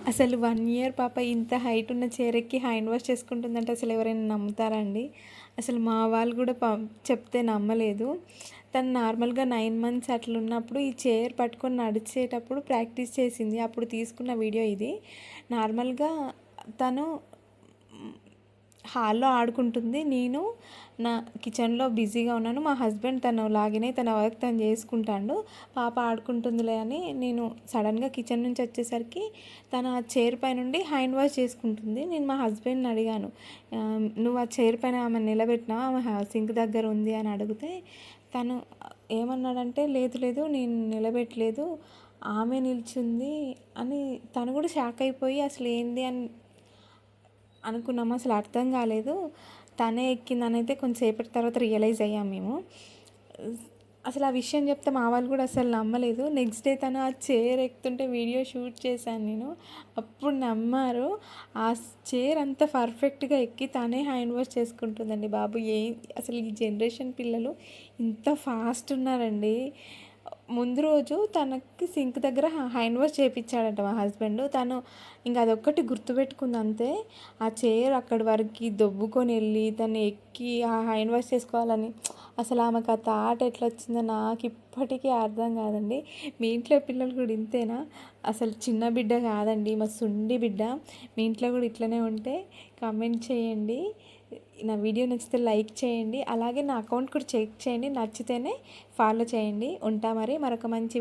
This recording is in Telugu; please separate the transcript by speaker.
Speaker 1: అసలు 1 ఇయర్ పాప ఇంత హైట్ ఉన్న చైర్ ఎక్కి హ్యాండ్ వాష్ చేసుకుంటుందంటే అసలు ఎవరైనా నమ్ముతారా అండి? అసలు మా వాళ్ళు కూడా చెప్తే నమ్మలేదు. తను నార్మల్‌గా 9 మంత్స్ అట్లున్నప్పుడు ఈ చైర్ పట్టుకొని నడిచేటప్పుడు ప్రాక్టీస్ చేసింది. అప్పుడు తీసుకున్న వీడియో ఇది. నార్మల్‌గా తను హాల్‌లో ఆడుకుంటుంది. నేను నా కిచెన్‌లో బిజీగా ఉన్నాను. మా హస్బెండ్ తను లాగిన్ అయ్యి తన వర్క్ తను చేసుకుంటాండు. పాప ఆడుకుంటుందిలే అని నేను సడన్‌గా కిచెన్ నుంచి వచ్చేసరికి తను ఆ చైర్ పైనుండి హ్యాండ్ వాష్ చేసుకుంటుంది. నేను మా హస్బెండ్‌ని అడిగాను, "నువ్వు ఆ చైర్ పైన ఆమెను నిలబెట్టినావా? ఆమె సింక్ దగ్గర ఉంది" అని అడిగితే తను ఏమన్నాడంటే, "లేదు లేదు నేను నిలబెట్టలేదు. ఆమె నిల్చుంది" అని. తను కూడా షాక్ అయిపోయి అసలు ఏంది అని అనుకున్నాము. అసలు అర్థం కాలేదు. తనే ఎక్కిందనైతే కొంచెంసేపటి తర్వాత రియలైజ్ అయ్యాము మేము. అసలు ఆ విషయం చెప్తే మా వాళ్ళు కూడా అసలు నమ్మలేదు. నెక్స్ట్ డే తను ఆ చైర్ ఎక్కుతుంటే వీడియో షూట్ చేశాను నేను. అప్పుడు నమ్మారు. ఆ చైర్ అంత పర్ఫెక్ట్‌గా ఎక్కి తనే హ్యాండ్ వాష్ చేసుకుంటుందండి బాబు. అసలు ఈ జనరేషన్ పిల్లలు ఇంత ఫాస్ట్ ఉన్నారండి. ముందు రోజు తనకి సింక్ దగ్గర హ్యాండ్ వాష్ చేపిచ్చాడంట మా హస్బెండ్. తను ఇంక అదొక్కటి గుర్తుపెట్టుకుంది అంతే. ఆ చైర్ అక్కడి వరకి దొబ్బుకొని వెళ్ళి తను ఎక్కి ఆ హ్యాండ్ వాష్ చేసుకోవాలని అసలు ఆమెకు ఆ థాట్ ఎట్లా వచ్చిందో నాకు ఇప్పటికీ అర్థం కాదండి. మీ ఇంట్లో పిల్లలు కూడా ఇంతేనా? అసలు చిన్న బిడ్డ కాదండి, మా సుండి బిడ్డ. మీ ఇంట్లో కూడా ఇట్లనే ఉంటే కామెంట్ చేయండి. నా వీడియో నచ్చితే లైక్ చేయండి. అలాగే నా అకౌంట్ కూడా చెక్ చేయండి. నచ్చితేనే ఫాలో చేయండి. ఉంటా మరి మరొక మంచి